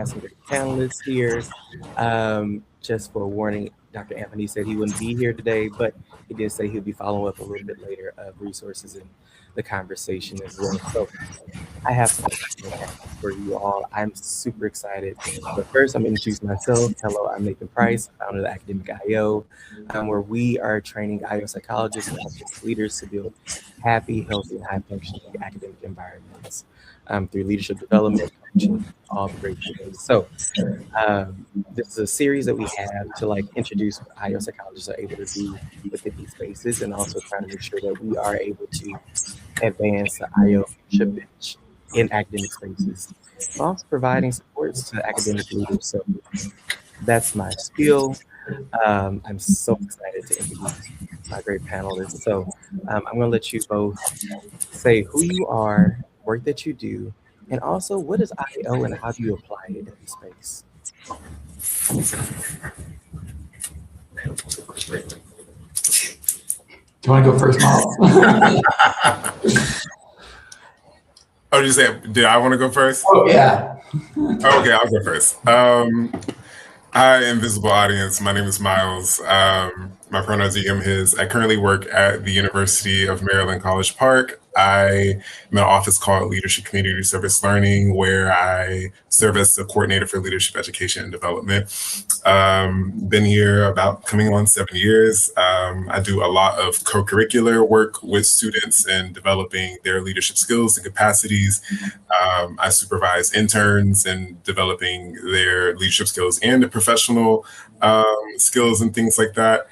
some great panelists here. Just for warning, Dr. Anthony said he wouldn't be here today, but he did say he'll be following up a little bit later of resources in the conversation as well. So I have some additional topics for you all. I'm super excited. But first, I'm going to introduce myself. Hello, I'm Nathan Price, founder of Academic IO, where we are training IO psychologists and autistic leaders to build happy, healthy, and high functioning academic environments through leadership development, coaching, all the great things. So, this is a series that we have to like introduce what IO psychologists are able to do within these spaces, and also trying to make sure that we are able to advance the IO leadership bench in academic spaces, but also providing supports to academic leaders. So that's my spiel. I'm so excited to introduce my great panelists. So I'm going to let you both say who you are, work that you do, and also what is IO and how do you apply it in the space? Do you want to go first, Miles? Oh, you said, did I want to go first? Oh, yeah. Okay, I'll go first. Hi, invisible audience. My name is Miles. My pronouns are him, his. I currently work at the University of Maryland, College Park. I am in an office called Leadership Community Service Learning, where I serve as the coordinator for leadership education and development. Been here about coming on 7 years. I do a lot of co-curricular work with students in developing their leadership skills and capacities. I supervise interns in developing their leadership skills and the professional skills and things like that.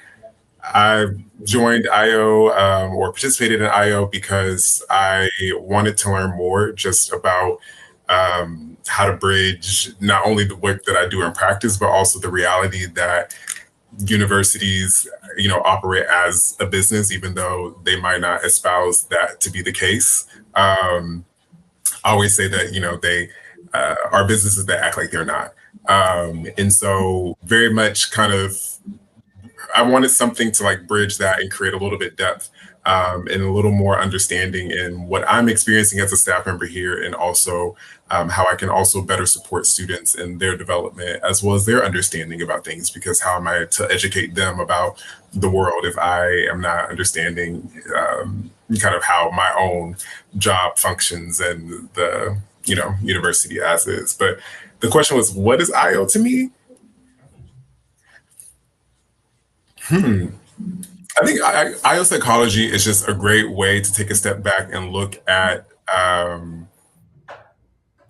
I joined IO or participated in IO because I wanted to learn more just about how to bridge not only the work that I do in practice, but also the reality that universities, operate as a business, even though they might not espouse that to be the case. I always say that, they are businesses that act like they're not. And so very much kind of, I wanted something to like bridge that and create a little bit depth and a little more understanding in what I'm experiencing as a staff member here, and also how I can also better support students in their development as well as their understanding about things, because how am I to educate them about the world if I am not understanding kind of how my own job functions and the, university as is. But the question was, what is IO to me? I think IO psychology is just a great way to take a step back and look at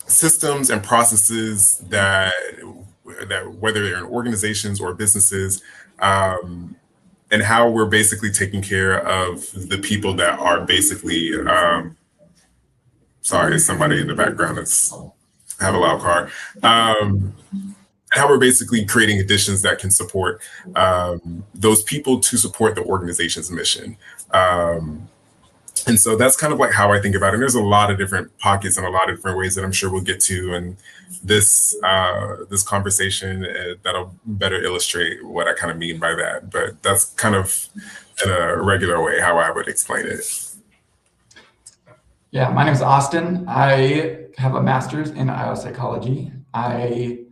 systems and processes that whether they're in organizations or businesses, and how we're basically taking care of the people that are basically, sorry, somebody in the background that's have a loud car. How we're basically creating conditions that can support those people to support the organization's mission. And so that's kind of like how I think about it. And there's a lot of different pockets and a lot of different ways that I'm sure we'll get to in this this conversation that'll better illustrate what I kind of mean by that. But that's kind of in a regular way how I would explain it. Yeah, my name is Austin. I have a master's in IO psychology. I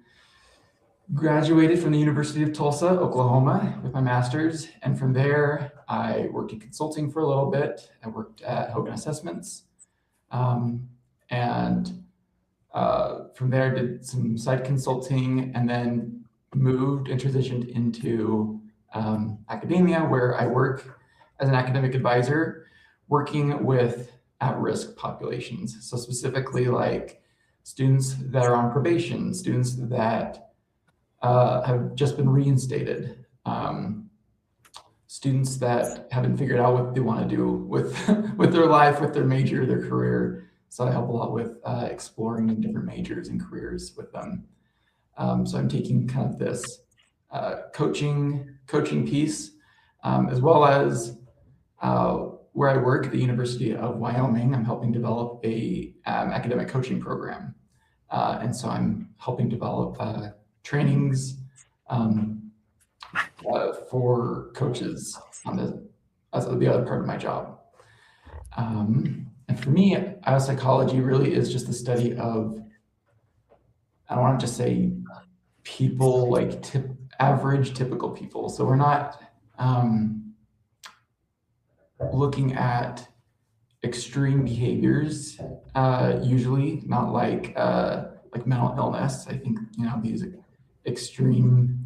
graduated from the University of Tulsa, Oklahoma with my master's. And from there, I worked in consulting for a little bit. I worked at Hogan Assessments. From there, did some side consulting and then moved and transitioned into academia, where I work as an academic advisor, working with at-risk populations. So specifically like students that are on probation, students that have just been reinstated, students that haven't figured out what they want to do with with their life, with their major, their career. So I help a lot with exploring different majors and careers with them. So I'm taking kind of this coaching piece, as well as where I work at the University of Wyoming. I'm helping develop a academic coaching program. And so I'm helping develop trainings for coaches as the other part of my job. And for me, psychology really is just the study of I don't want to just say people like average typical people. So we're not looking at extreme behaviors, usually not like mental illness. I think, these extreme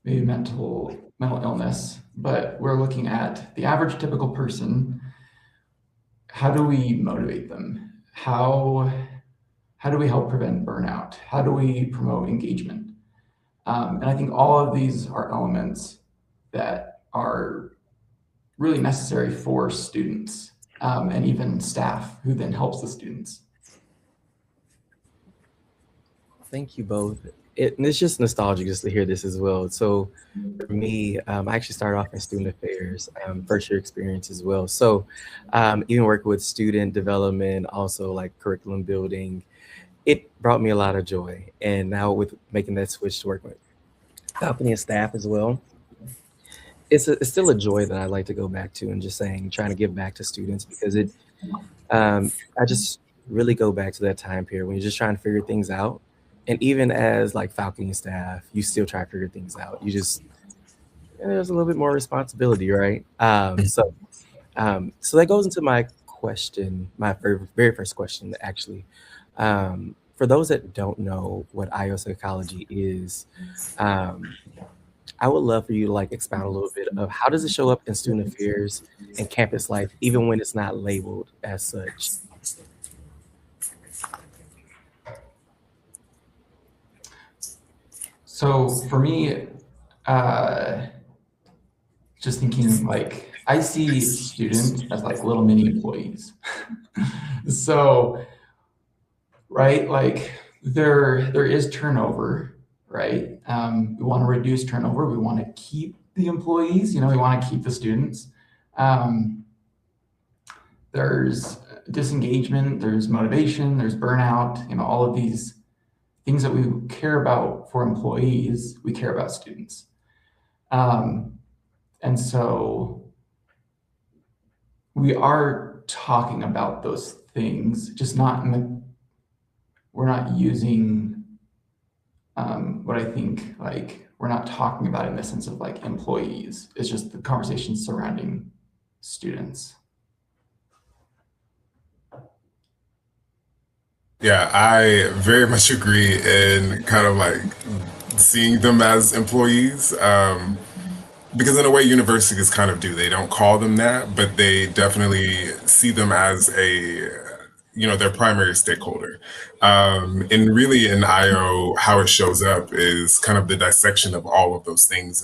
maybe mental illness, but we're looking at the average typical person. How do we motivate them? How do we help prevent burnout? How do we promote engagement? And I think all of these are elements that are really necessary for students and even staff who then helps the students. Thank you both. It's just nostalgic just to hear this as well. So for me, I actually started off in student affairs, first year experience as well. So even working with student development, also like curriculum building, it brought me a lot of joy. And now with making that switch to working with faculty and staff as well, it's still a joy that I like to go back to, and just trying to give back to students, because I just really go back to that time period when you're just trying to figure things out. And even as like faculty and staff, you still try to figure things out. There's a little bit more responsibility, right? So that goes into my question, my very first question, actually. For those that don't know what IO psychology is, I would love for you to like expound a little bit of how does it show up in student affairs and campus life, even when it's not labeled as such. So for me, just thinking like, I see students as like little mini employees. So, right, like there is turnover, right? We want to reduce turnover. We want to keep the employees, we want to keep the students. There's disengagement, there's motivation, there's burnout, all of these things that we care about for employees, we care about students. And so we are talking about those things, just not we're not using what I think, like, we're not talking about it in the sense of like employees. It's just the conversation surrounding students. Yeah, I very much agree in kind of like seeing them as employees. Because in a way, universities kind of do. They don't call them that, but they definitely see them as their primary stakeholder. And really in IO, how it shows up is kind of the dissection of all of those things,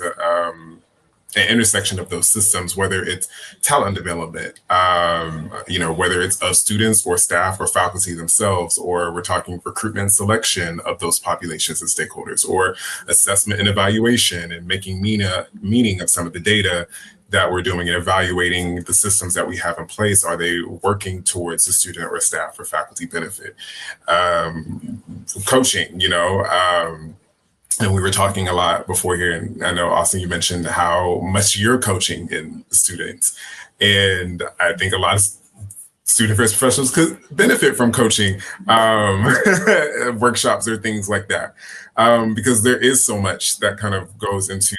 an intersection of those systems, whether it's talent development, whether it's of students or staff or faculty themselves, or we're talking recruitment and selection of those populations and stakeholders, or assessment and evaluation and making meaning of some of the data that we're doing and evaluating the systems that we have in place. Are they working towards the student or staff or faculty benefit? Coaching, and we were talking a lot before here, and I know, Austin, you mentioned how much you're coaching in students. And I think a lot of student affairs professionals could benefit from coaching workshops or things like that. Because there is so much that kind of goes into,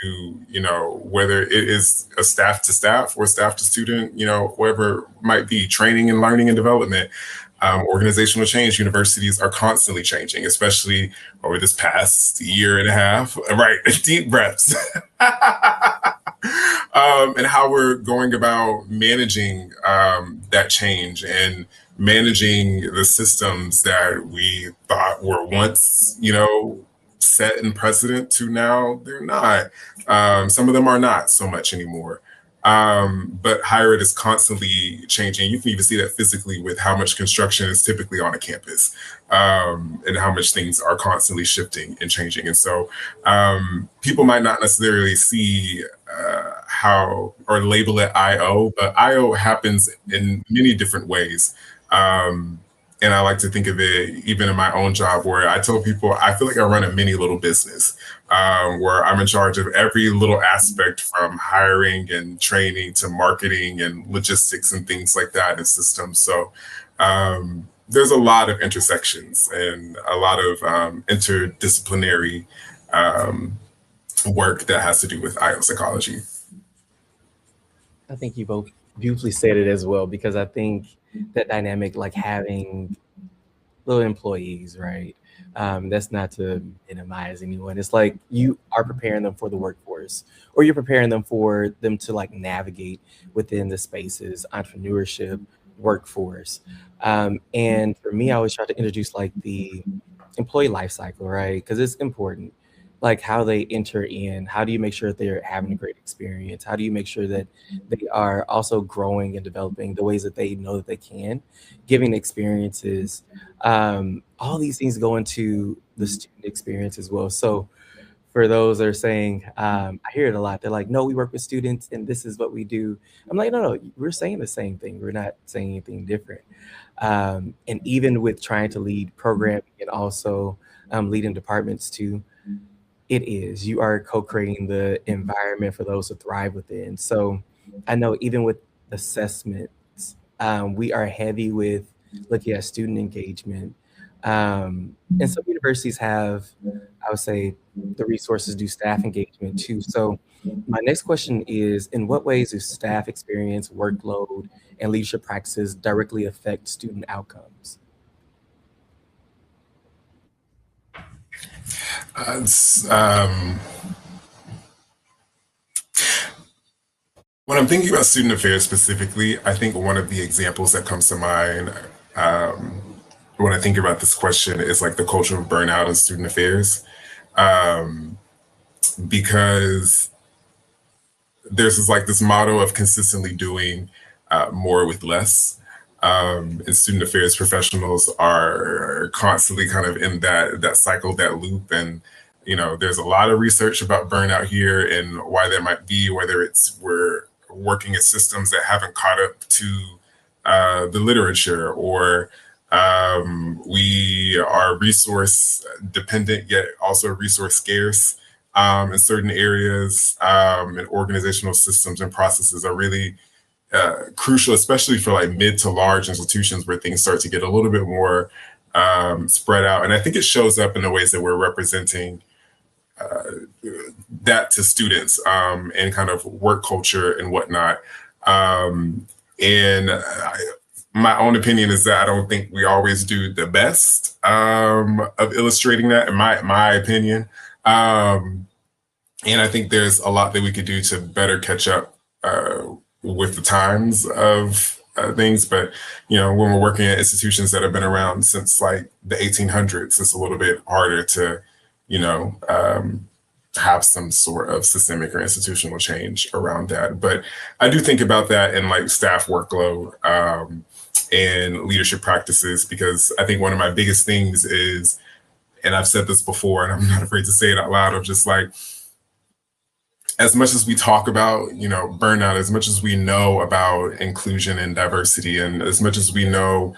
whether it is a staff to staff or staff to student, whoever might be, training and learning and development. Organizational change, universities are constantly changing, especially over this past year and a half, right? Deep breaths. And how we're going about managing that change and managing the systems that we thought were once, set in precedent to now they're not. Some of them are not so much anymore. But higher ed is constantly changing. You can even see that physically with how much construction is typically on a campus, and how much things are constantly shifting and changing. And so people might not necessarily see how or label it IO, but IO happens in many different ways. And I like to think of it even in my own job, where I tell people I feel like I run a mini little business, where I'm in charge of every little aspect from hiring and training to marketing and logistics and things like that and systems. So there's a lot of intersections and a lot of interdisciplinary work that has to do with IO psychology. I think you both beautifully said it as well, because I think that dynamic, like having little employees, right? That's not to minimize anyone. It's like you are preparing them for the workforce, or you're preparing them for them to like navigate within the spaces, entrepreneurship, workforce. And for me, I always try to introduce like the employee life cycle, right? Because it's important. Like how they enter in, how do you make sure that they're having a great experience? How do you make sure that they are also growing and developing the ways that they know that they can, giving experiences? All these things go into the student experience as well. So for those that are saying, I hear it a lot. They're like, no, we work with students and this is what we do. I'm like, no, we're saying the same thing. We're not saying anything different. And even with trying to lead programming and also leading departments too, you are co-creating the environment for those to thrive within. So I know even with assessments, we are heavy with looking at student engagement. And some universities have, I would say, the resources do staff engagement too. So my next question is, in what ways do staff experience, workload, and leadership practices directly affect student outcomes? When I'm thinking about student affairs specifically, I think one of the examples that comes to mind when I think about this question is like the culture of burnout in student affairs, because there's this motto of consistently doing more with less. And student affairs professionals are constantly kind of in that cycle, that loop. And, there's a lot of research about burnout here and why that might be, whether it's we're working in systems that haven't caught up to the literature, or we are resource dependent, yet also resource scarce in certain areas, and organizational systems and processes are really crucial, especially for like mid to large institutions where things start to get a little bit more spread out. And I think it shows up in the ways that we're representing that to students and kind of work culture and whatnot. My own opinion is that I don't think we always do the best of illustrating that, in my opinion. And I think there's a lot that we could do to better catch up with the times of things. But, when we're working at institutions that have been around since like the 1800s, it's a little bit harder to, have some sort of systemic or institutional change around that. But I do think about that in like staff workload and leadership practices, because I think one of my biggest things is, and I've said this before and I'm not afraid to say it out loud, of just like, as much as we talk about, burnout, as much as we know about inclusion and diversity, and as much as we know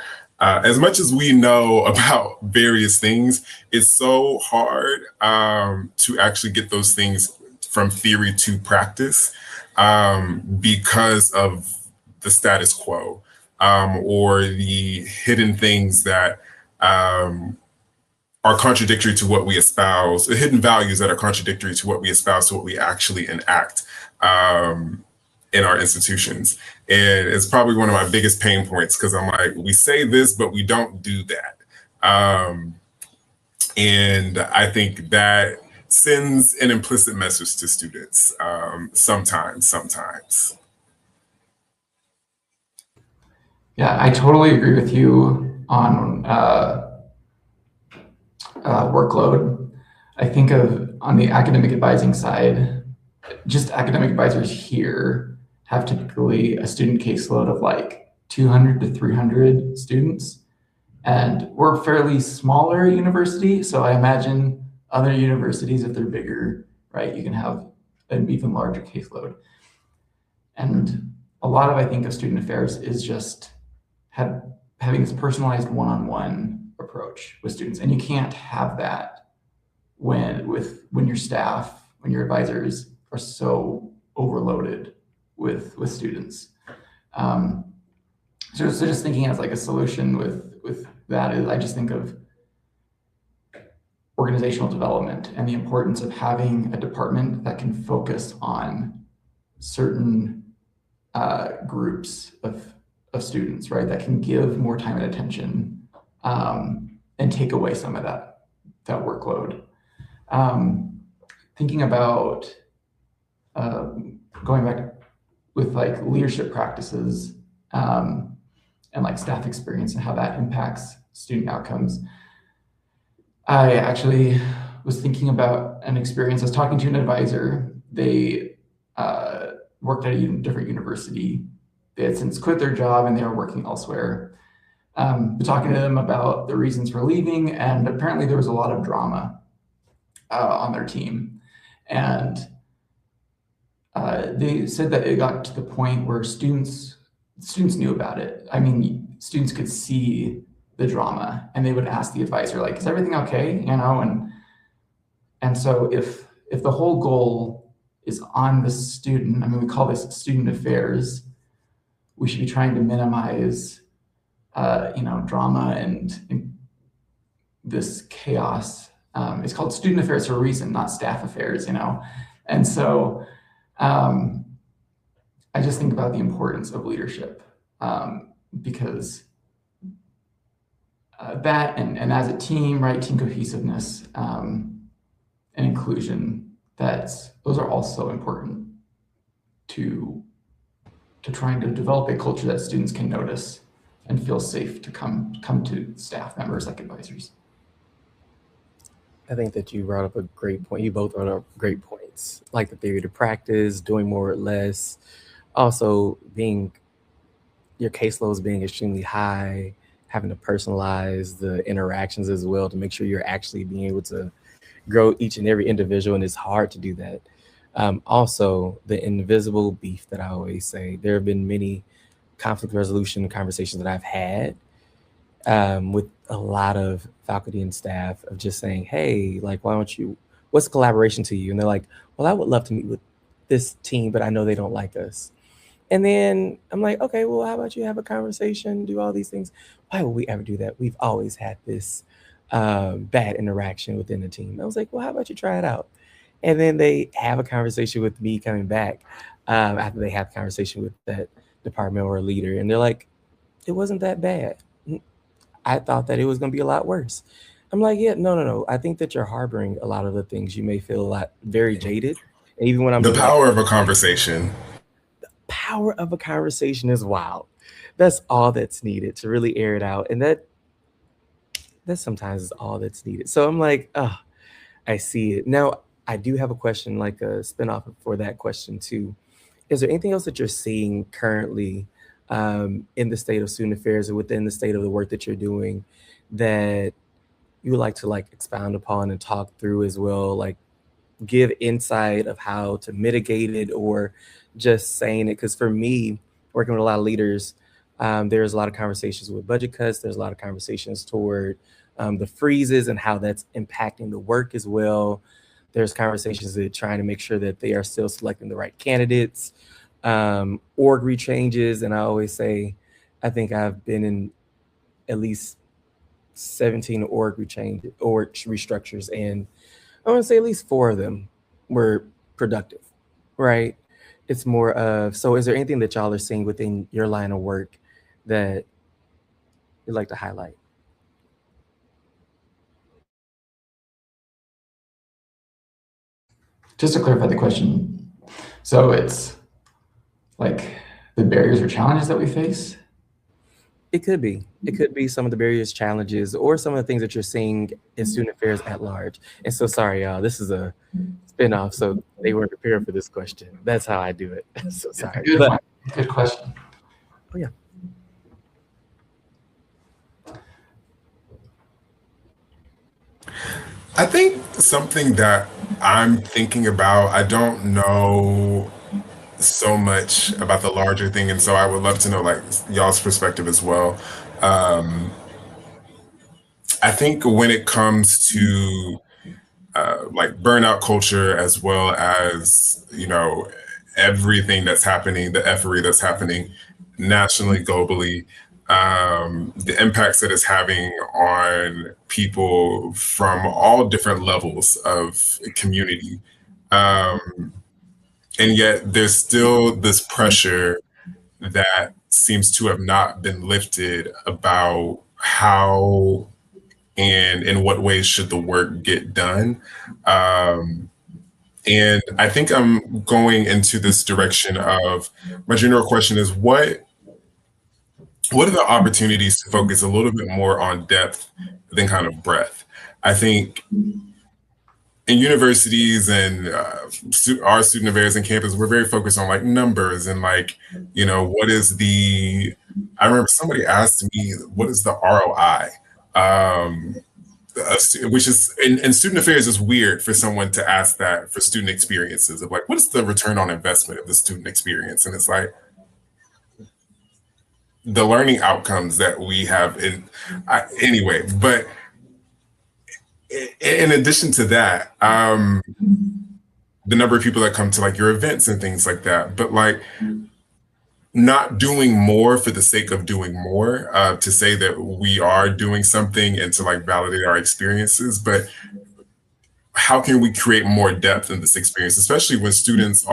about various things, it's so hard to actually get those things from theory to practice because of the status quo or the hidden things that are contradictory to what we espouse, the hidden values that are contradictory to what we espouse, to what we actually enact in our institutions. And it's probably one of my biggest pain points, because I'm like, we say this, but we don't do that. And I think that sends an implicit message to students sometimes. Yeah, I totally agree with you on workload. I think on the academic advising side, just academic advisors here have typically a student caseload of like 200 to 300 students. And we're a fairly smaller university, so I imagine other universities, if they're bigger, right, you can have an even larger caseload. And a lot of, I think, of student affairs is just having this personalized one-on-one approach with students. And you can't have that when your staff, when your advisors are so overloaded with students. So just thinking as like a solution with that is, I just think of organizational development and the importance of having a department that can focus on certain groups of students, right? That can give more time and attention and take away some of that workload. Thinking about going back with like leadership practices and like staff experience and how that impacts student outcomes. I actually was thinking about an experience. I was talking to an advisor. They worked at a different university. They had since quit their job and they were working elsewhere. Talking to them about the reasons for leaving, and apparently there was a lot of drama on their team. And they said that it got to the point where students knew about it. I mean, students could see the drama, and they would ask the advisor, like, "Is everything okay?" You know, and so if the whole goal is on the student, I mean, we call this student affairs, we should be trying to minimize, drama and this chaos. It's called student affairs for a reason, not staff affairs, you know? And so I just think about the importance of leadership because that and as a team, right, team cohesiveness and inclusion, those are also important to trying to develop a culture that students can notice and feel safe to come to staff members like advisors. I think that you brought up a great point. You both brought up great points, like the theory to practice, doing more or less. Also, your caseloads being extremely high, having to personalize the interactions as well to make sure you're actually being able to grow each and every individual, and it's hard to do that. Also, the invisible beef that I always say. There have been many conflict resolution conversations that I've had with a lot of faculty and staff of just saying, "Hey, like, what's collaboration to you?" And they're like, "Well, I would love to meet with this team, but I know they don't like us." And then I'm like, "Okay, well, how about you have a conversation, do all these things?" Why would we ever do that? We've always had this bad interaction within the team. I was like, "Well, how about you try it out?" And then they have a conversation with me coming back after they have a conversation with that department or leader. And they're like, "It wasn't that bad. I thought that it was going to be a lot worse." I'm like, "Yeah, no. I think that you're harboring a lot of the things. You may feel very jaded." And even when I'm the power of a conversation. The power of a conversation is wild. That's all that's needed to really air it out. And that sometimes is all that's needed. So I'm like, oh, I see it. Now, I do have a question, like a spinoff for that question too. Is there anything else that you're seeing currently in the state of student affairs or within the state of the work that you're doing that you would like to expound upon and talk through as well, like give insight of how to mitigate it or just saying it? Because for me, working with a lot of leaders, there's a lot of conversations with budget cuts. There's a lot of conversations toward the freezes and how that's impacting the work as well. There's conversations that trying to make sure that they are still selecting the right candidates, org rechanges. And I always say, I think I've been in at least 17 org restructures, and I want to say at least 4 of them were productive, right? It's more of, so is there anything that y'all are seeing within your line of work that you'd like to highlight? Just to clarify the question, so it's like the barriers or challenges that we face? It could be some of the barriers, challenges, or some of the things that you're seeing in student affairs at large. And so sorry, y'all, this is a spinoff, so they weren't prepared for this question. That's how I do it. So sorry. Good question. Oh yeah. I think something that I'm thinking about, I don't know so much about the larger thing, and so I would love to know like y'all's perspective as well. I think when it comes to like burnout culture, as well as everything that's happening, the effery that's happening nationally, globally, the impacts that it's having on people from all different levels of community. Um, and yet there's still this pressure that seems to have not been lifted about how and in what ways should the work get done. And I think I'm going into this direction of my general question is what are the opportunities to focus a little bit more on depth than kind of breadth? I think in universities and our student affairs and campus, we're very focused on like numbers and like, what is I remember somebody asked me, what is the ROI? Which is in student affairs is weird for someone to ask that for student experiences of like, what is the return on investment of the student experience? And it's like, the learning outcomes that we have anyway, but in addition to that, the number of people that come to like your events and things like that, but like not doing more for the sake of doing more, to say that we are doing something and to like validate our experiences, but how can we create more depth in this experience, especially when students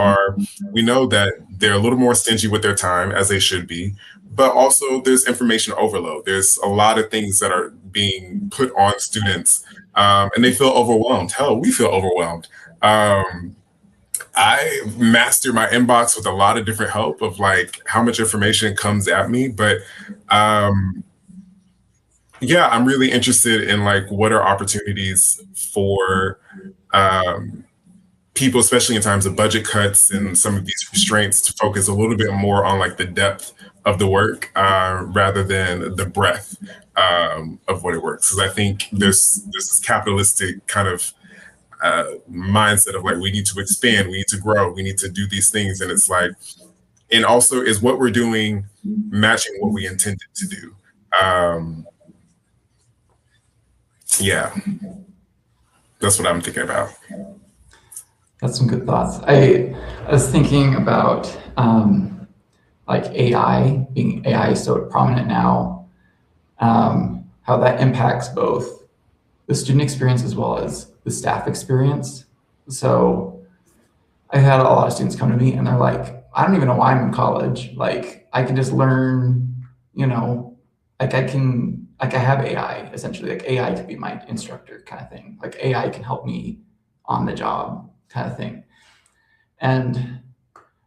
we know that they're a little more stingy with their time, as they should be, but also there's information overload. There's a lot of things that are being put on students, and they feel overwhelmed. Hell, we feel overwhelmed. I master my inbox with a lot of different help of like how much information comes at me, but yeah, I'm really interested in like what are opportunities for people, especially in times of budget cuts and some of these restraints, to focus a little bit more on like the depth of the work rather than the breadth of what it works. Because I think there's this capitalistic kind of mindset of like, we need to expand, we need to grow, we need to do these things. And it's like, and also is what we're doing matching what we intended to do? Yeah, that's what I'm thinking about. That's some good thoughts. I was thinking about like AI is so prominent now, how that impacts both the student experience as well as the staff experience. So I had a lot of students come to me and they're like, I don't even know why I'm in college. Like I can just learn, like I have AI essentially, like AI could be my instructor kind of thing. Like AI can help me on the job kind of thing. And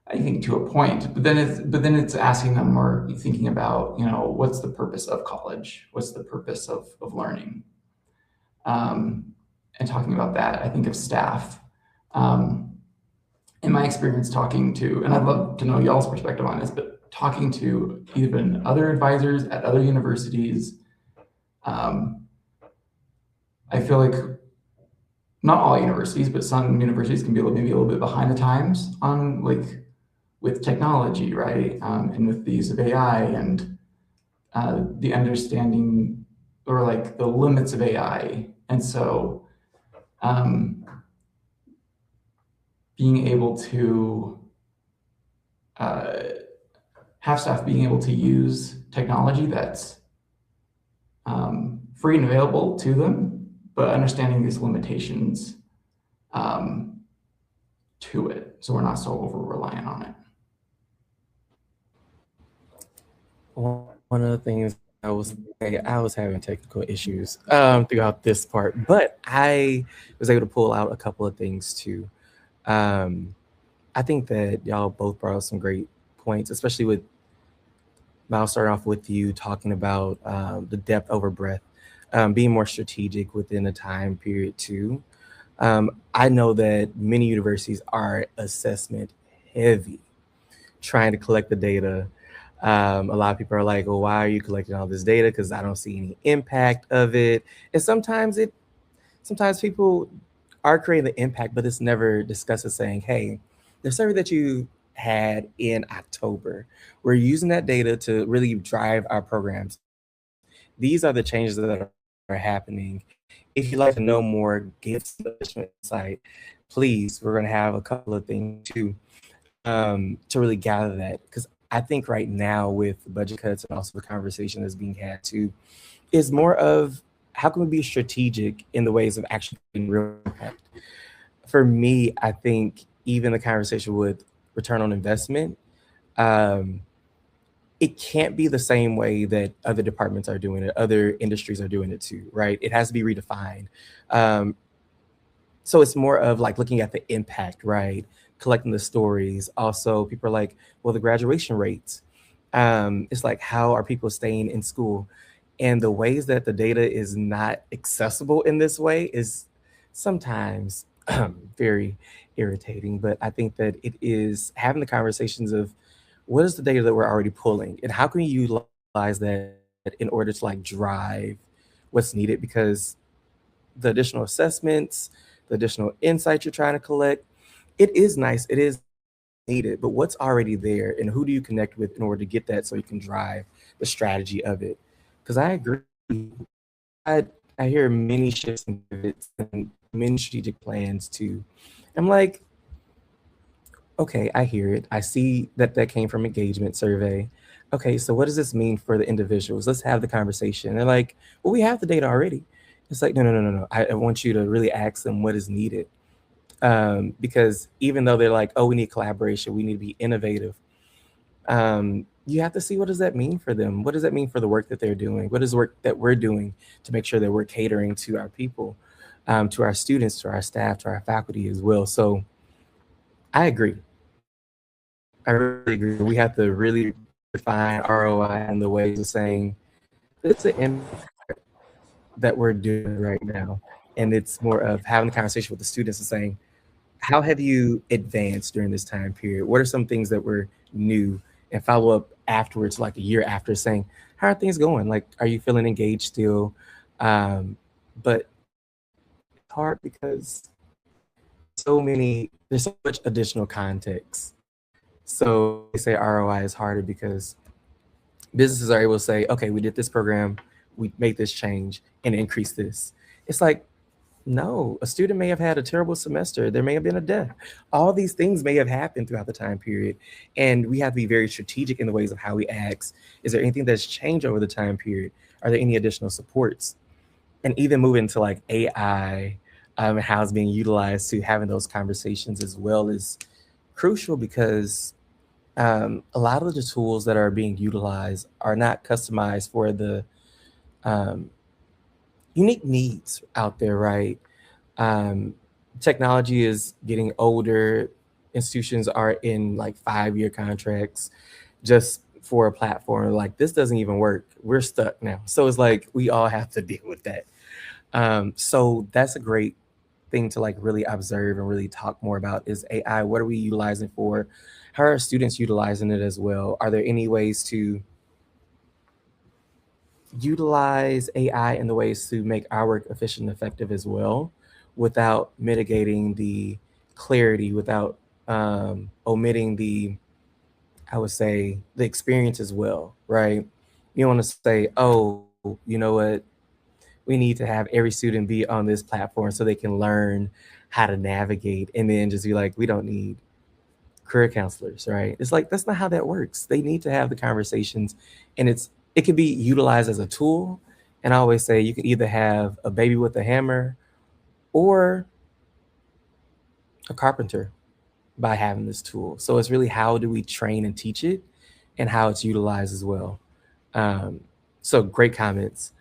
I think to a point, but then it's asking them or thinking about, what's the purpose of college? What's the purpose of learning? And talking about that, I think of staff. In my experience talking to, and I'd love to know y'all's perspective on this, but talking to even other advisors at other universities, I feel like not all universities, but some universities can be maybe a little bit behind the times on like with technology, right? And with the use of AI and the understanding or like the limits of AI. And so being able to have staff being able to use technology that's free and available to them, but understanding these limitations to it, so we're not so over reliant on it. One of the things I was having technical issues throughout this part, but I was able to pull out a couple of things too. I think that y'all both brought up some great points, especially with Miles, starting off with you talking about the depth over breadth, being more strategic within a time period too. I know that many universities are assessment heavy, trying to collect the data. A lot of people are like, well, why are you collecting all this data? Because I don't see any impact of it. And sometimes people are creating the impact, but it's never discussed as saying, hey, the survey that you had in October, we're using that data to really drive our programs. These are the changes that are happening. If you'd like to know more, get some additional insight, please. We're going to have a couple of things to really gather that, because I think right now with budget cuts and also the conversation that's being had too, is more of how can we be strategic in the ways of actually creating real impact. For me, I think even the conversation with return on investment, um, it can't be the same way that other departments are doing it, other industries are doing it too, right? It has to be redefined. Um, so it's more of like looking at the impact, right? Collecting the stories. Also, people are like, well, the graduation rates. It's like, how are people staying in school? And the ways that the data is not accessible in this way is sometimes very irritating. But I think that it is having the conversations of what is the data that we're already pulling and how can you utilize that in order to like drive what's needed, because the additional assessments, the additional insights you're trying to collect, it is nice, it is needed, but what's already there and who do you connect with in order to get that so you can drive the strategy of it? Because I agree. I, I hear many shifts and pivots and many strategic plans too. I'm like, okay, I hear it. I see that that came from engagement survey. Okay, so what does this mean for the individuals? Let's have the conversation. They're like, well, we have the data already. It's like, no, no, no, no, no. I want you to really ask them what is needed. Because even though they're like, oh, we need collaboration, we need to be innovative. You have to see what does that mean for them? What does that mean for the work that they're doing? What is the work that we're doing to make sure that we're catering to our people, to our students, to our staff, to our faculty as well? So I agree. I really agree. We have to really define ROI and the ways of saying it's the impact that we're doing right now. And it's more of having a conversation with the students and saying, how have you advanced during this time period? What are some things that were new? And follow up afterwards, like a year after, saying, how are things going? Like, are you feeling engaged still? But it's hard because there's so much additional context. So they say ROI is harder because businesses are able to say, okay, we did this program, we made this change and increase this. It's like, no, a student may have had a terrible semester. There may have been a death. All these things may have happened throughout the time period. And we have to be very strategic in the ways of how we ask. Is there anything that's changed over the time period? Are there any additional supports? And even moving to like AI and how it's being utilized to having those conversations as well is crucial because a lot of the tools that are being utilized are not customized for the um, unique needs out there, right? Um, Technology is getting older. Institutions are in like 5-year contracts just for a platform. Like this doesn't even work. We're stuck now. So it's like we all have to deal with that. So that's a great thing to like really observe and really talk more about is AI. What are we utilizing for? How are students utilizing it as well? Are there any ways to utilize AI in the ways to make our work efficient and effective as well without mitigating the clarity, without omitting the, I would say, the experience as well, right? You don't want to say, oh, you know what? We need to have every student be on this platform so they can learn how to navigate and then just be like, we don't need career counselors, right? It's like that's not how that works. They need to have the conversations, and it can be utilized as a tool. And I always say you can either have a baby with a hammer or a carpenter by having this tool. So it's really how do we train and teach it, and how it's utilized as well. Um, so great comments.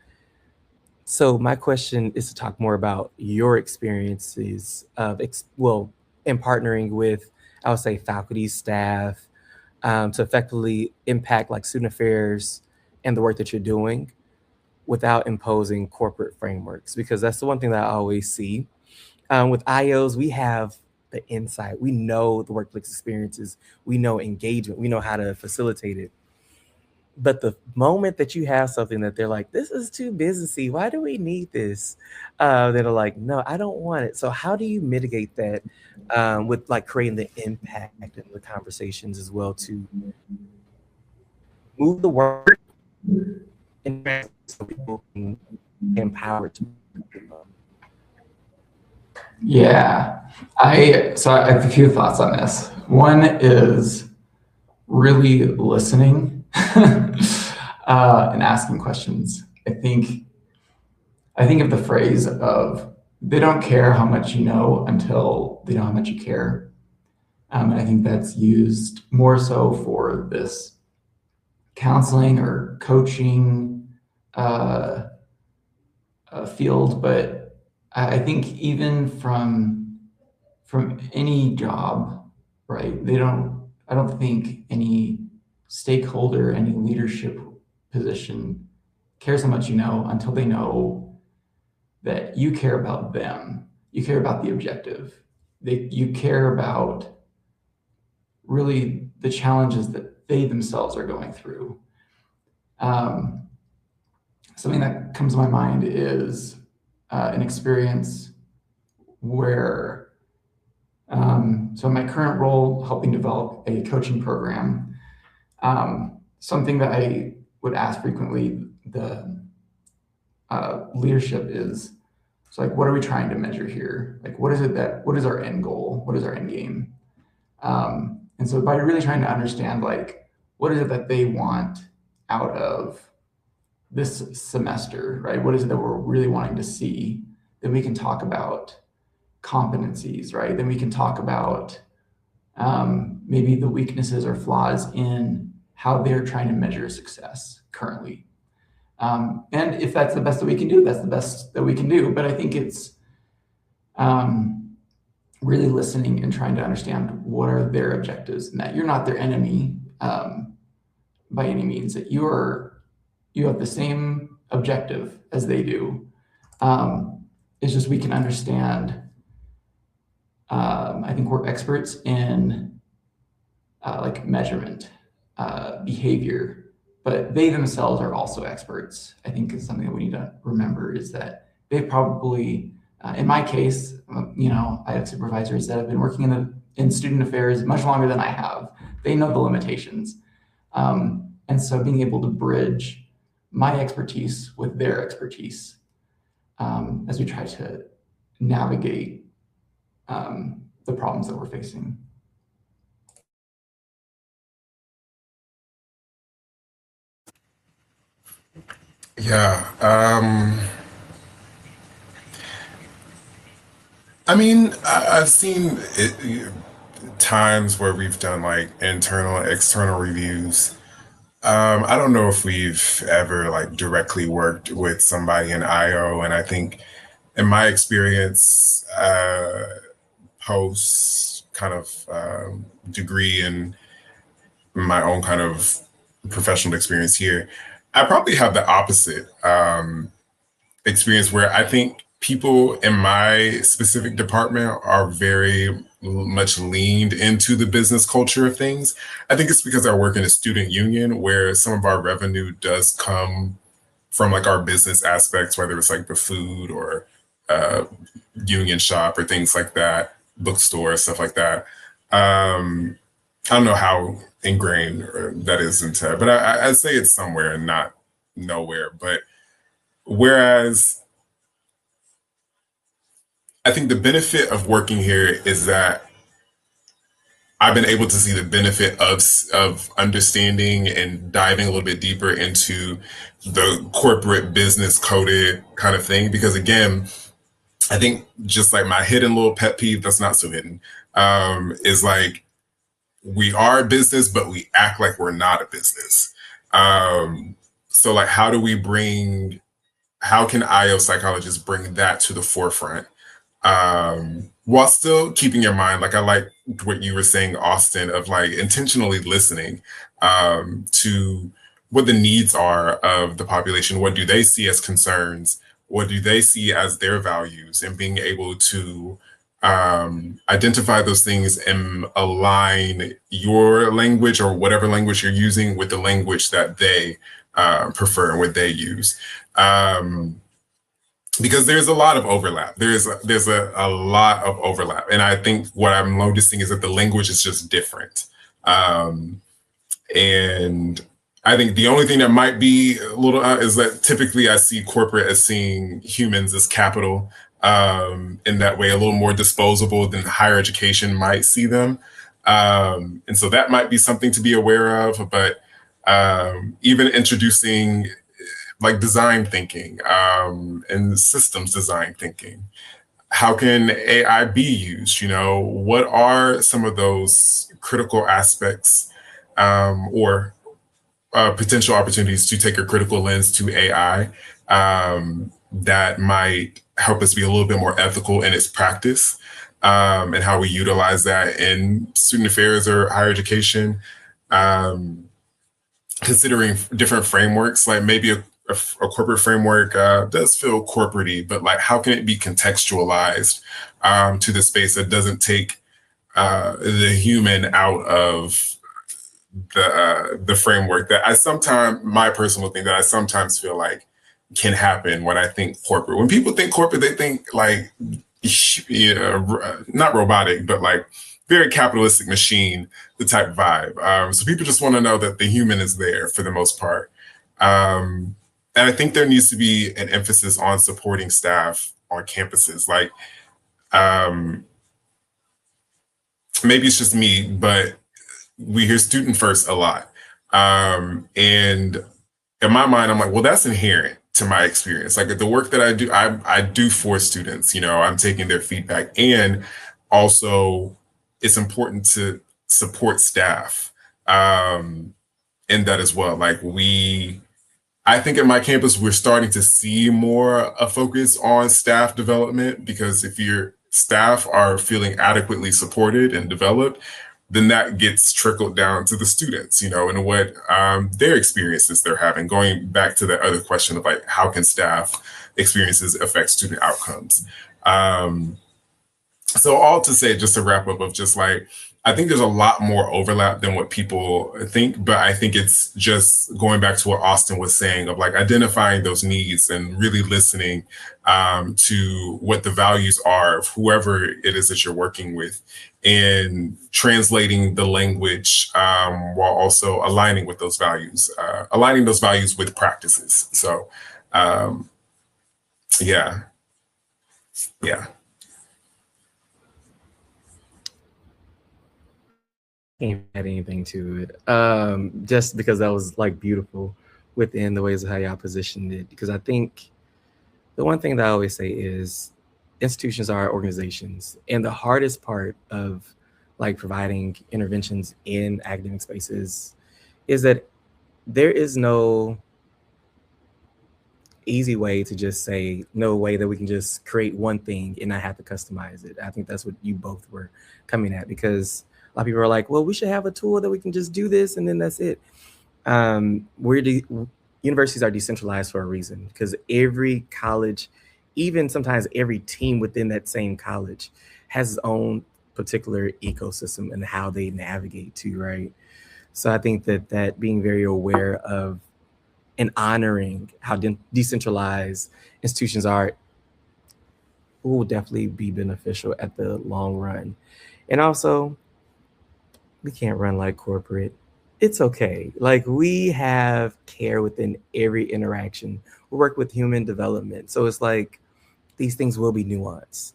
So my question is to talk more about your experiences of in partnering with, I would say, faculty, staff, to effectively impact like student affairs and the work that you're doing without imposing corporate frameworks. Because that's the one thing that I always see. With IOs, we have the insight. We know the workplace experiences. We know engagement. We know how to facilitate it. But the moment that you have something that they're like, this is too businessy, why do we need this? That are like, no, I don't want it. So how do you mitigate that with like creating the impact and the conversations as well to move the work and so people can be empowered to Yeah, I have a few thoughts on this. One is really listening and asking questions. I think of the phrase of they don't care how much you know until they know how much you care. And I think that's used more so for this counseling or coaching field, but I think even from any job, right? I don't think any stakeholder, any leadership position cares how much you know until they know that you care about them. You care about the objective. You care about really the challenges that they themselves are going through. Something that comes to my mind is an experience where, so in my current role, helping develop a coaching program, something that I would ask frequently the leadership is, so like, what are we trying to measure here? Like, what is our end goal? What is our end game? And so by really trying to understand, like, what is it that they want out of this semester, right? What is it that we're really wanting to see? Then we can talk about competencies, right? Then we can talk about maybe the weaknesses or flaws in how they're trying to measure success currently. And if that's the best that we can do, that's the best that we can do. But I think it's really listening and trying to understand what are their objectives, and that you're not their enemy by any means, that you have the same objective as they do. It's just we can understand. I think we're experts in like measurement, behavior, but they themselves are also experts. I think is something that we need to remember is that they've probably, in my case, I have supervisors that have been working in student affairs much longer than I have. They know the limitations. And so being able to bridge my expertise with their expertise as we try to navigate the problems that we're facing. Yeah. I mean, I've seen times where we've done like internal and external reviews. I don't know if we've ever like directly worked with somebody in IO, and I think in my experience, post kind of degree and my own kind of professional experience here, I probably have the opposite experience where I think people in my specific department are very much leaned into the business culture of things. I think it's because I work in a student union where some of our revenue does come from like our business aspects, whether it's like the food or union shop or things like that, bookstore, stuff like that. I don't know how ingrained that is into, but I'd say it's somewhere and not nowhere. But whereas I think the benefit of working here is that I've been able to see the benefit of understanding and diving a little bit deeper into the corporate business coded kind of thing. Because again, I think just like my hidden little pet peeve that's not so hidden is like we are a business, but we act like we're not a business. So like how can IO psychologists bring that to the forefront? While still keeping your mind, like I like what you were saying, Austin, of like intentionally listening to what the needs are of the population. What do they see as concerns? What do they see as their values? And being able to identify those things and align your language or whatever language you're using with the language that they prefer and what they use. Because there's a lot of overlap. There's a lot of overlap. And I think what I'm noticing is that the language is just different. And I think the only thing that might be a little is that typically I see corporate as seeing humans as capital, in that way, a little more disposable than higher education might see them. And so that might be something to be aware of, but even introducing like design thinking and systems design thinking. How can AI be used? You know, what are some of those critical aspects or potential opportunities to take a critical lens to AI that might help us be a little bit more ethical in its practice and how we utilize that in student affairs or higher education. Considering different frameworks, like maybe a corporate framework does feel corporate-y, but like how can it be contextualized to the space that doesn't take the human out of the framework that my personal thing that I sometimes feel like can happen when I think corporate. When people think corporate, they think like, not robotic, but like very capitalistic machine, the type vibe. So people just want to know that the human is there for the most part. And I think there needs to be an emphasis on supporting staff on campuses. Like, maybe it's just me, but we hear student first a lot. And in my mind, I'm like, well, that's inherent to my experience. Like the work that I do for students, you know, I'm taking their feedback. And also it's important to support staff in that as well. Like I think at my campus, we're starting to see more a focus on staff development, because if your staff are feeling adequately supported and developed, then that gets trickled down to the students, you know, and what their experiences they're having. Going back to the other question of like, how can staff experiences affect student outcomes? So all to say, just to wrap up, of just like, I think there's a lot more overlap than what people think, but I think it's just going back to what Austin was saying of like identifying those needs and really listening to what the values are of whoever it is that you're working with, and translating the language while also aligning with those values, aligning those values with practices. So yeah. Can't add anything to it. Just because that was like beautiful within the ways of how y'all positioned it. Because I think the one thing that I always say is institutions are organizations, and the hardest part of like providing interventions in academic spaces is that there is no easy way to just say, no way that we can just create one thing and not have to customize it. I think that's what you both were coming at, because a lot of people are like, well, we should have a tool that we can just do this and then that's it. Universities are decentralized for a reason, because every college, even sometimes every team within that same college, has its own particular ecosystem and how they navigate to, right? So I think that being very aware of and honoring how decentralized institutions are will definitely be beneficial at the long run. And also, we can't run like corporate. It's okay. Like, we have care within every interaction. We work with human development. So it's like these things will be nuanced.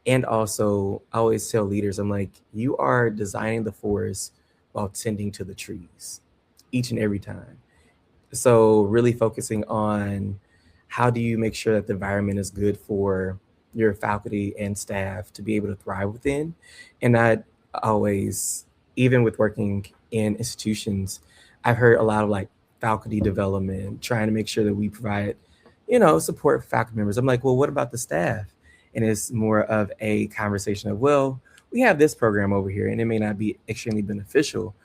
And also, I always tell leaders, I'm like, you are designing the forest while tending to the trees each and every time. So really focusing on how do you make sure that the environment is good for your faculty and staff to be able to thrive within. And I always, even with working in institutions, I've heard a lot of like faculty development, trying to make sure that we provide, support for faculty members. I'm like, well, what about the staff? And it's more of a conversation of, well, we have this program over here and it may not be extremely beneficial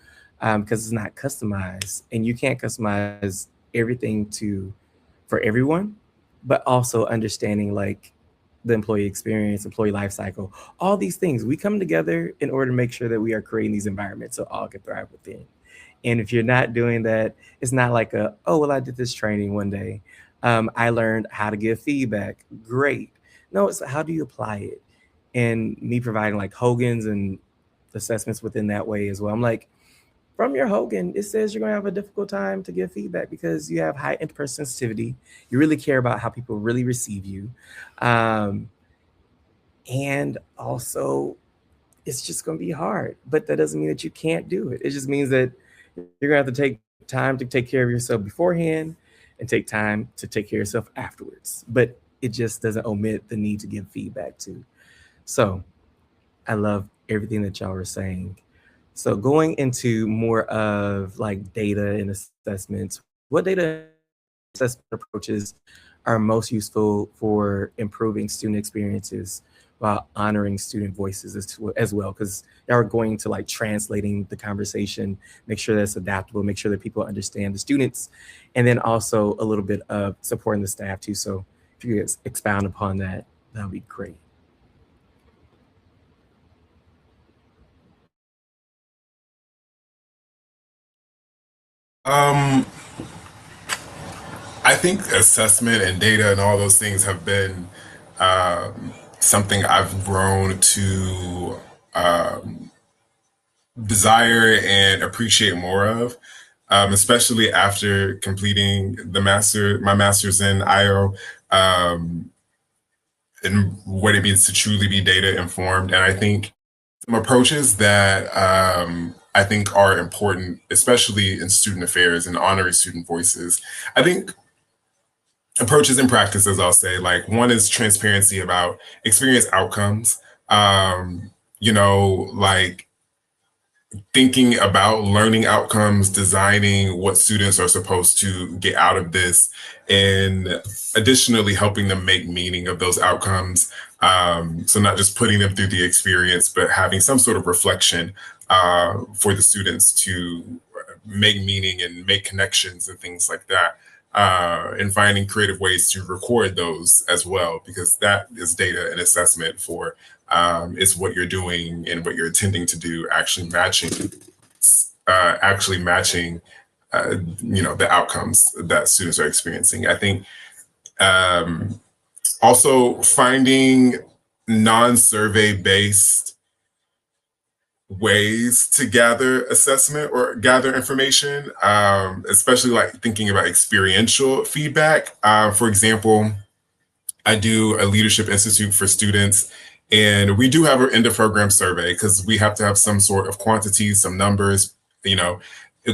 because it's not customized, and you can't customize everything for everyone, but also understanding like the employee experience, employee life cycle, all these things. We come together in order to make sure that we are creating these environments so all can thrive within. And if you're not doing that, it's not like I did this training one day. I learned how to give feedback. Great. No, it's how do you apply it? And me providing like Hogan's and assessments within that way as well. I'm like, from your Hogan, it says you're going to have a difficult time to give feedback because you have high interpersonal sensitivity. You really care about how people really receive you. And also it's just going to be hard. But that doesn't mean that you can't do it. It just means that you're going to have to take time to take care of yourself beforehand and take time to take care of yourself afterwards. But it just doesn't omit the need to give feedback too. So I love everything that y'all were saying. So going into more of like data and assessments, what data assessment approaches are most useful for improving student experiences while honoring student voices as well? Because y'all are going to like translating the conversation, make sure that's adaptable, make sure that people understand the students, and then also a little bit of supporting the staff too. So if you could expound upon that, that would be great. I think assessment and data and all those things have been something I've grown to desire and appreciate more of, especially after completing my master's in IO, and what it means to truly be data informed. And I think some approaches that I think are important, especially in student affairs and honoring student voices. I think approaches and practices, I'll say, like one is transparency about experience outcomes. Like thinking about learning outcomes, designing what students are supposed to get out of this, and additionally helping them make meaning of those outcomes. So not just putting them through the experience, but having some sort of reflection for the students to make meaning and make connections and things like that. And finding creative ways to record those as well, because that is data and assessment for is what you're doing and what you're intending to do, actually matching the outcomes that students are experiencing. I think also finding non-survey based ways to gather assessment or gather information, especially like thinking about experiential feedback. For example, I do a Leadership Institute for students, and we do have an end of program survey because we have to have some sort of quantity, some numbers.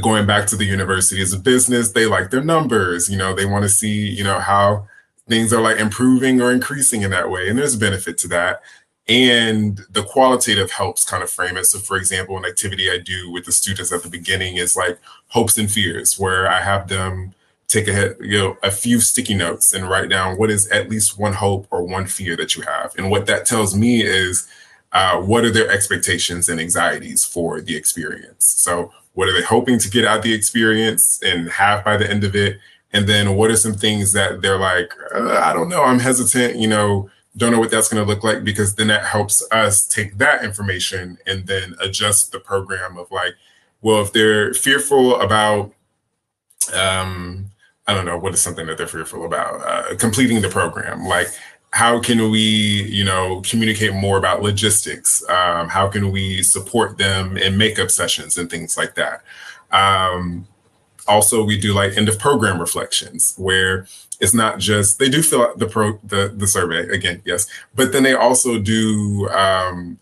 Going back to the university as a business, they like their numbers. They want to see, how things are like improving or increasing in that way. And there's a benefit to that. And the qualitative helps kind of frame it. So for example, an activity I do with the students at the beginning is like hopes and fears, where I have them take a few sticky notes and write down what is at least one hope or one fear that you have. And what that tells me is what are their expectations and anxieties for the experience? So what are they hoping to get out of the experience and have by the end of it? And then what are some things that they're like, I don't know, I'm hesitant, don't know what that's going to look like, because then that helps us take that information and then adjust the program of like, well, if they're fearful about, I don't know, what is something that they're fearful about? Completing the program. Like, how can we, communicate more about logistics? How can we support them in makeup sessions and things like that? Also, we do like end of program reflections, where it's not just, they do fill out the survey again, yes, but then they also do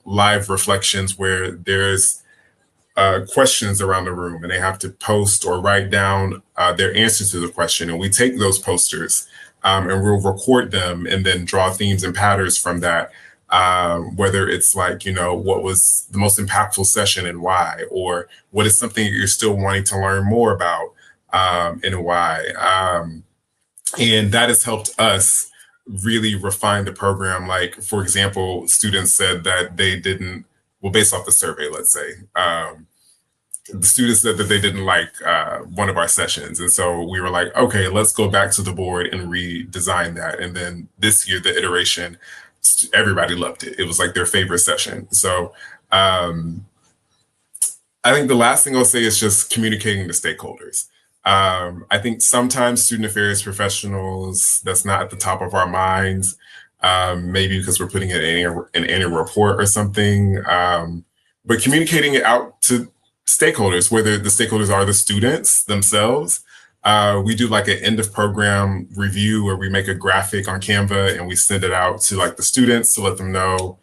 live reflections where there's questions around the room and they have to post or write down their answer to the question. And we take those posters and we'll record them and then draw themes and patterns from that. Whether it's like, what was the most impactful session and why, or what is something that you're still wanting to learn more about and why. And that has helped us really refine the program. Like, for example, students said that they didn't, well, based off the survey, let's say, the students said that they didn't like one of our sessions. And so we were like, okay, let's go back to the board and redesign that. And then this year, the iteration, everybody loved it. It was like their favorite session. So I think the last thing I'll say is just communicating to stakeholders. I think sometimes student affairs professionals, that's not at the top of our minds, maybe because we're putting it in an annual report or something, but communicating it out to stakeholders, whether the stakeholders are the students themselves. We do like an end of program review where we make a graphic on Canva and we send it out to like the students to let them know,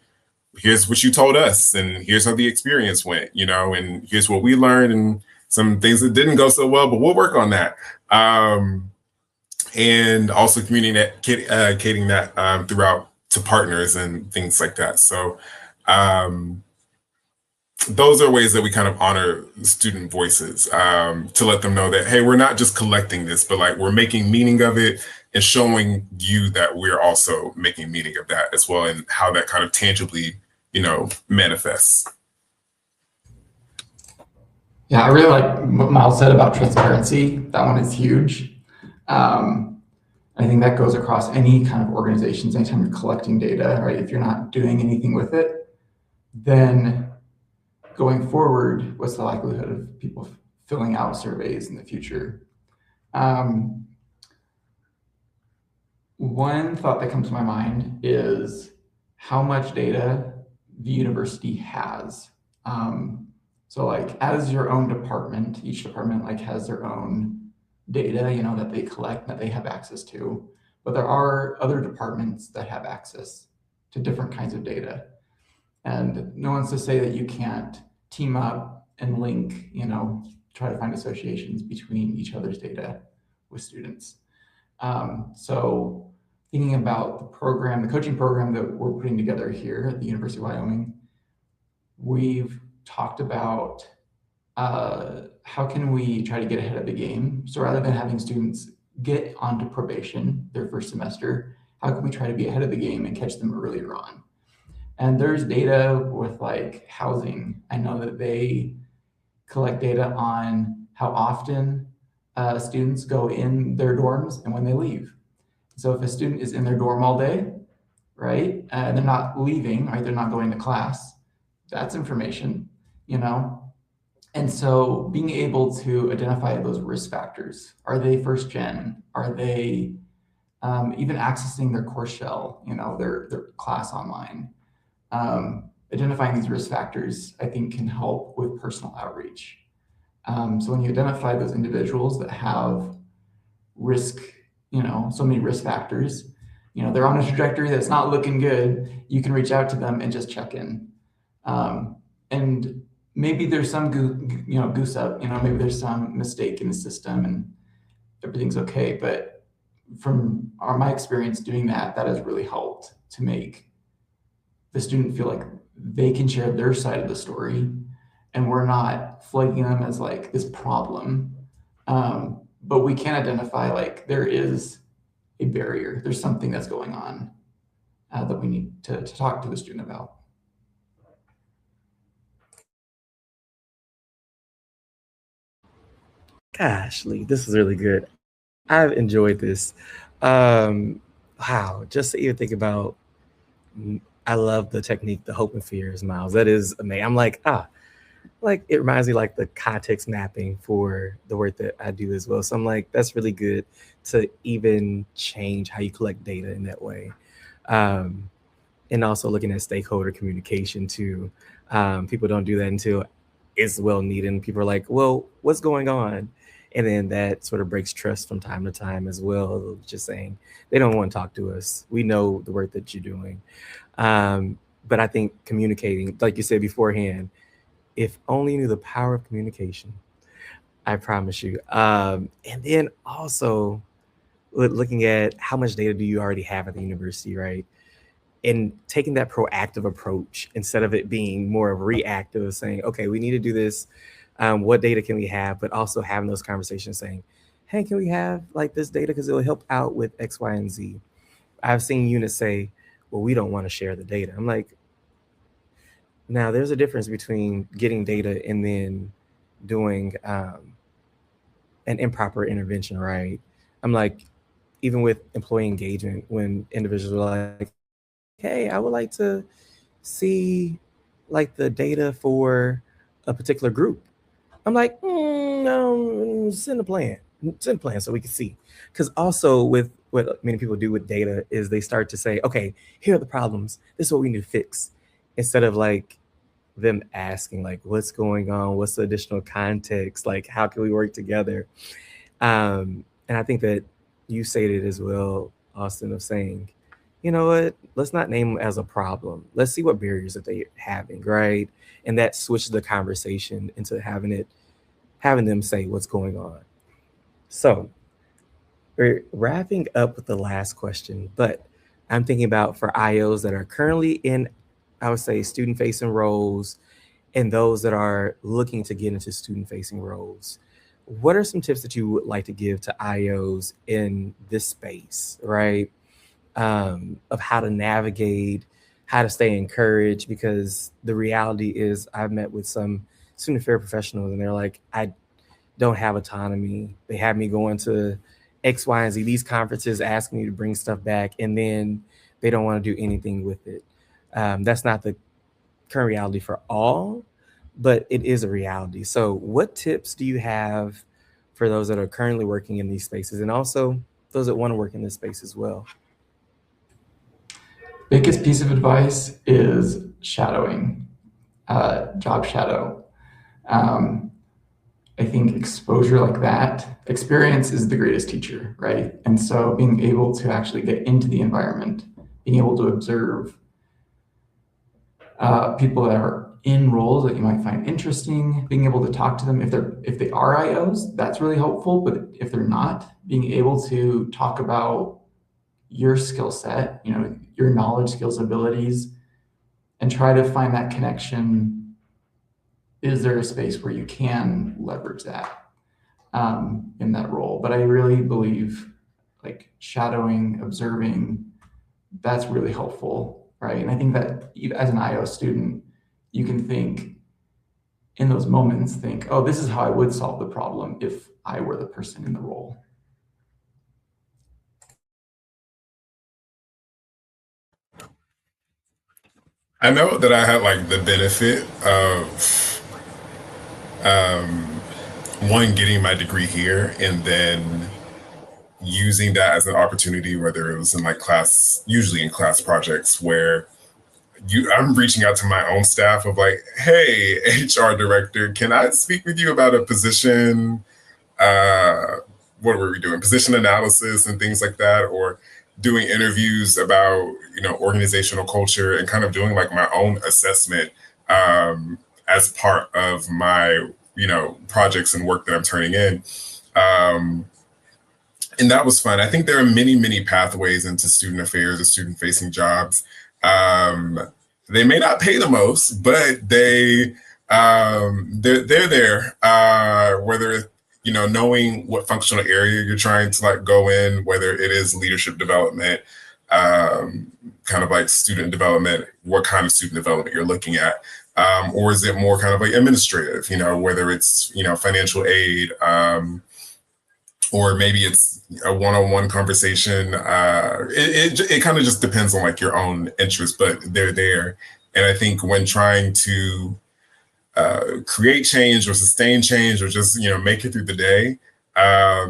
here's what you told us, and here's how the experience went, and here's what we learned, and some things that didn't go so well, but we'll work on that. And also communicating that throughout to partners and things like that. So those are ways that we kind of honor student voices, to let them know that, hey, we're not just collecting this, but like we're making meaning of it and showing you that we're also making meaning of that as well, and how that kind of tangibly, manifests. Yeah, I really like what Miles said about transparency. That one is huge. I think that goes across any kind of organizations. Anytime you're collecting data, right? If you're not doing anything with it, then going forward, what's the likelihood of people filling out surveys in the future? One thought that comes to my mind is how much data the university has. So like as your own department, each department like has their own data, that they collect, that they have access to, but there are other departments that have access to different kinds of data. And no one's to say that you can't team up and link, try to find associations between each other's data with students. So thinking about the coaching program that we're putting together here at the University of Wyoming, we've talked about how can we try to get ahead of the game? So rather than having students get onto probation their first semester, how can we try to be ahead of the game and catch them earlier on? And there's data with like housing. I know that they collect data on how often students go in their dorms and when they leave. So if a student is in their dorm all day, right, and they're not leaving, right, they're not going to class, that's information, And so being able to identify those risk factors, are they first gen? Are they even accessing their course shell, their class online? Identifying these risk factors, I think, can help with personal outreach. So when you identify those individuals that have risk, so many risk factors, they're on a trajectory that's not looking good, you can reach out to them and just check in. And maybe there's some goose up, maybe there's some mistake in the system and everything's okay. But from my experience doing that has really helped to make the student feel like they can share their side of the story and we're not flagging them as like this problem. But we can identify like there is a barrier, there's something that's going on that we need to talk to the student about. Gosh, Lee, this is really good. I've enjoyed this. Wow, just to even think about, I love the technique, the hope and fears, Miles. That is amazing. I'm like, it reminds me like the context mapping for the work that I do as well. So I'm like, that's really good to even change how you collect data in that way. And also looking at stakeholder communication too. People don't do that until it's well needed. And people are like, well, what's going on? And then that sort of breaks trust from time to time as well. Just saying they don't want to talk to us. We know the work that you're doing. But I think communicating, like you said beforehand, if only you knew the power of communication, I promise you. And then also looking at how much data do you already have at the university, right? And taking that proactive approach instead of it being more of reactive, saying, okay, we need to do this. What data can we have? But also having those conversations saying, hey, can we have like this data? Because it will help out with X, Y, and Z. I've seen units say, well, we don't want to share the data. I'm like, now there's a difference between getting data and then doing an improper intervention, right? I'm like, even with employee engagement, when individuals are like, hey, I would like to see like the data for a particular group. I'm like, no, send a plan so we can see. Because also with what many people do with data is they start to say, okay, here are the problems. This is what we need to fix. Instead of like them asking like, what's going on? What's the additional context? Like, how can we work together? And I think that you stated as well, Austin, of saying, you know what, let's not name them as a problem. Let's see what barriers that they're having, right? And that switches the conversation into having them say what's going on. So we're wrapping up with the last question, but I'm thinking about for IOs that are currently in, I would say, student facing roles and those that are looking to get into student facing roles. What are some tips that you would like to give to IOs in this space, right? Of how to navigate, how to stay encouraged, because the reality is I've met with some student affairs professionals and they're like, I don't have autonomy. They have me going to X, Y, and Z, these conferences asking me to bring stuff back, and then they don't want to do anything with it. That's not the current reality for all, but it is a reality. So, what tips do you have for those that are currently working in these spaces and also those that want to work in this space as well? Biggest piece of advice is shadowing, job shadow. I think exposure like that, experience is the greatest teacher, right? And so being able to actually get into the environment, being able to observe people that are in roles that you might find interesting, being able to talk to them if they are IOs, that's really helpful. But if they're not, being able to talk about your skill set, your knowledge, skills, abilities, and try to find that connection. Is there a space where you can leverage that in that role? But I really believe like shadowing, observing, that's really helpful, right? And I think that as an IO student, you can think in those moments, oh, this is how I would solve the problem if I were the person in the role. I know that I had like the benefit of one, getting my degree here and then using that as an opportunity, whether it was in like class, usually in class projects where I'm reaching out to my own staff of like, hey, HR director, can I speak with you about a position? What were we doing? Position analysis and things like that, or doing interviews about, organizational culture and kind of doing like my own assessment as part of my, projects and work that I'm turning in. And that was fun. I think there are many, many pathways into student affairs or student facing jobs. They may not pay the most, but they're there. Whether knowing what functional area you're trying to like go in, whether it is leadership development, kind of like student development, what kind of student development you're looking at, or is it more kind of like administrative? Whether it's financial aid. Or maybe it's a one-on-one conversation. It kind of just depends on like your own interest, but they're there. And I think when trying to create change or sustain change or just make it through the day, I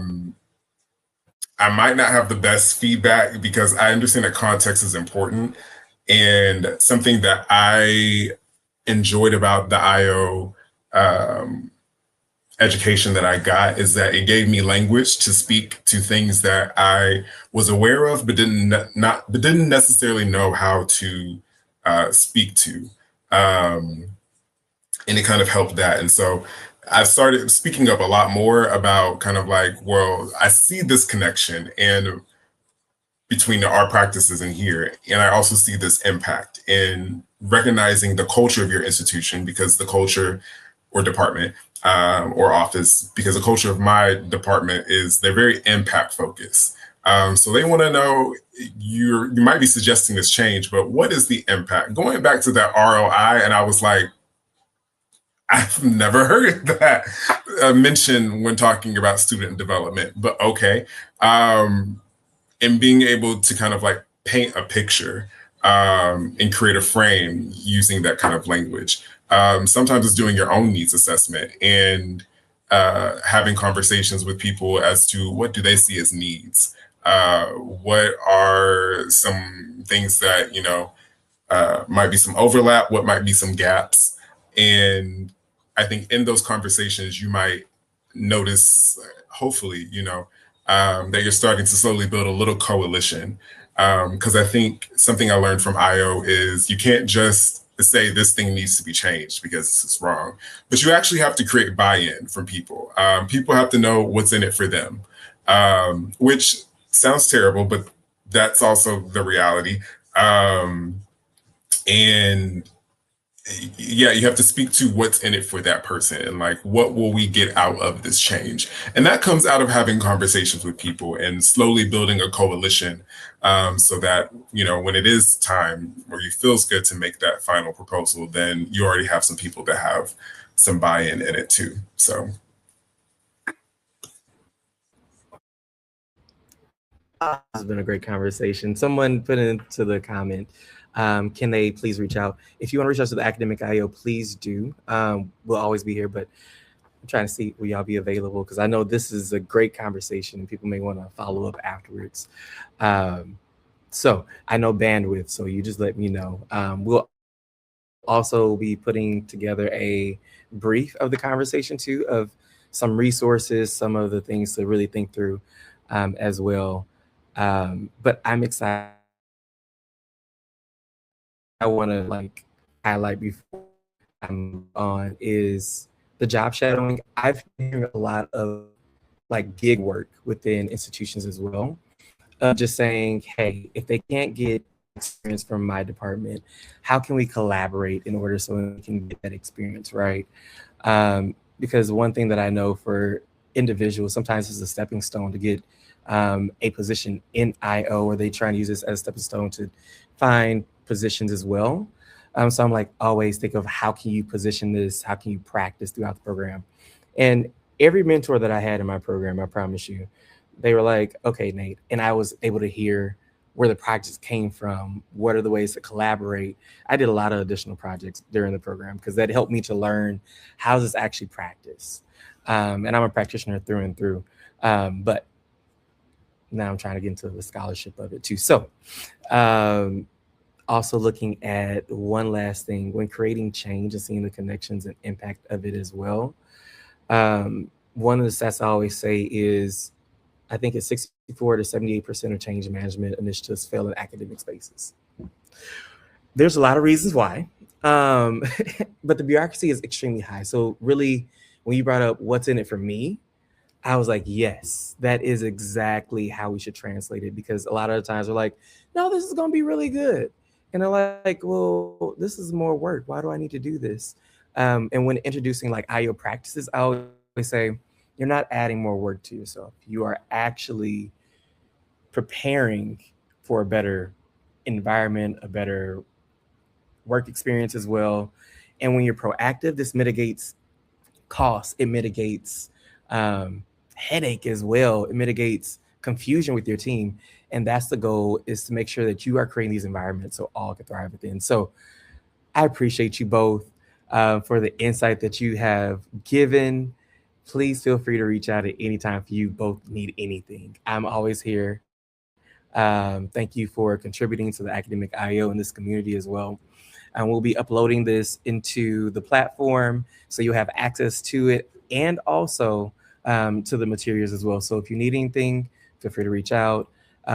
might not have the best feedback because I understand that context is important. And something that I enjoyed about the IO education that I got is that it gave me language to speak to things that I was aware of, but didn't necessarily know how to speak to, and it kind of helped that. And so I've started speaking up a lot more about kind of like, well, I see this connection and between our practices in here, and I also see this impact in recognizing the culture of your institution, because the culture or department or office, because the culture of my department is they're very impact focused. So they want to know you might be suggesting this change, but what is the impact? Going back to that ROI, and I was like, I've never heard that mentioned when talking about student development, but okay. And being able to kind of like paint a picture and create a frame using that kind of language. Sometimes it's doing your own needs assessment and having conversations with people as to what do they see as needs. What are some things that, might be some overlap, what might be some gaps. And I think in those conversations, you might notice, hopefully, that you're starting to slowly build a little coalition Because I think something I learned from IO is you can't just say this thing needs to be changed because this is wrong, but you actually have to create buy-in from people. People have to know what's in it for them, which sounds terrible, but that's also the reality. And yeah, you have to speak to what's in it for that person and like, what will we get out of this change? And that comes out of having conversations with people and slowly building a coalition, so that, you know, when it is time where you feels good to make that final proposal, then you already have some people that have some buy-in in it too. So. It's been a great conversation. Someone put into the comment, can they please reach out? If you want to reach out to the Academic IO, please do. We'll always be here, but I'm trying to see will y'all be available, because I know this is a great conversation and people may want to follow up afterwards. So I know bandwidth, so you just let me know. We'll also be putting together a brief of the conversation too, of some resources, some of the things to really think through as well. But I'm excited. I want to like highlight before I'm on is the job shadowing. I've been hearing a lot of like gig work within institutions as well. Just saying, hey, if they can't get experience from my department, how can we collaborate in order so we can get that experience, right? Because one thing that I know for individuals, sometimes it's a stepping stone to get a position in IO, or they try to use this as a stepping stone to find positions as well. So I'm like, always think of how can you position this? How can you practice throughout the program? And every mentor that I had in my program, I promise you, they were like, okay, Nate. And I was able to hear where the projects came from. What are the ways to collaborate? I did a lot of additional projects during the program because that helped me to learn how does this actually practice. And I'm a practitioner through and through. But now I'm trying to get into the scholarship of it too. So also looking at one last thing, when creating change and seeing the connections and impact of it as well. One of the stats I always say is, I think it's 64 to 78% of change management initiatives fail in academic spaces. There's a lot of reasons why, but the bureaucracy is extremely high. So really, when you brought up what's in it for me, I was like, yes, that is exactly how we should translate it, because a lot of the times we're like, no, this is going to be really good. And they're like, well, this is more work. Why do I need to do this? And when introducing like IO practices, I always say, you're not adding more work to yourself. You are actually preparing for a better environment, a better work experience as well. And when you're proactive, this mitigates costs. It mitigates headache as well. It mitigates confusion with your team. And that's the goal, is to make sure that you are creating these environments so all can thrive within. So I appreciate you both for the insight that you have given. Please feel free to reach out at any time if you both need anything. I'm always here. Thank you for contributing to the Academic IO in this community as well. And we'll be uploading this into the platform, so you'll have access to it, and also to the materials as well. So if you need anything, feel free to reach out.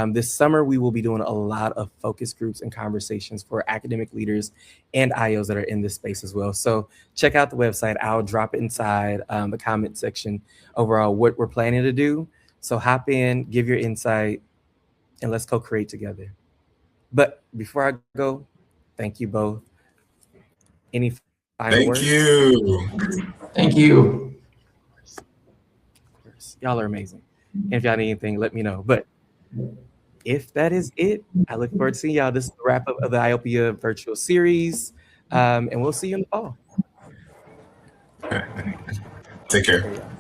This summer, we will be doing a lot of focus groups and conversations for academic leaders and IOs that are in this space as well. So check out the website. I'll drop it inside the comment section overall what we're planning to do. So hop in, give your insight, and let's co-create together. But before I go, thank you both. Any final words? Thank you. Thank you. Of course. Y'all are amazing. And if y'all need anything, let me know. But if that is it, I look forward to seeing y'all. This is the wrap up of the IOPIA virtual series. And we'll see you in the fall. Take care.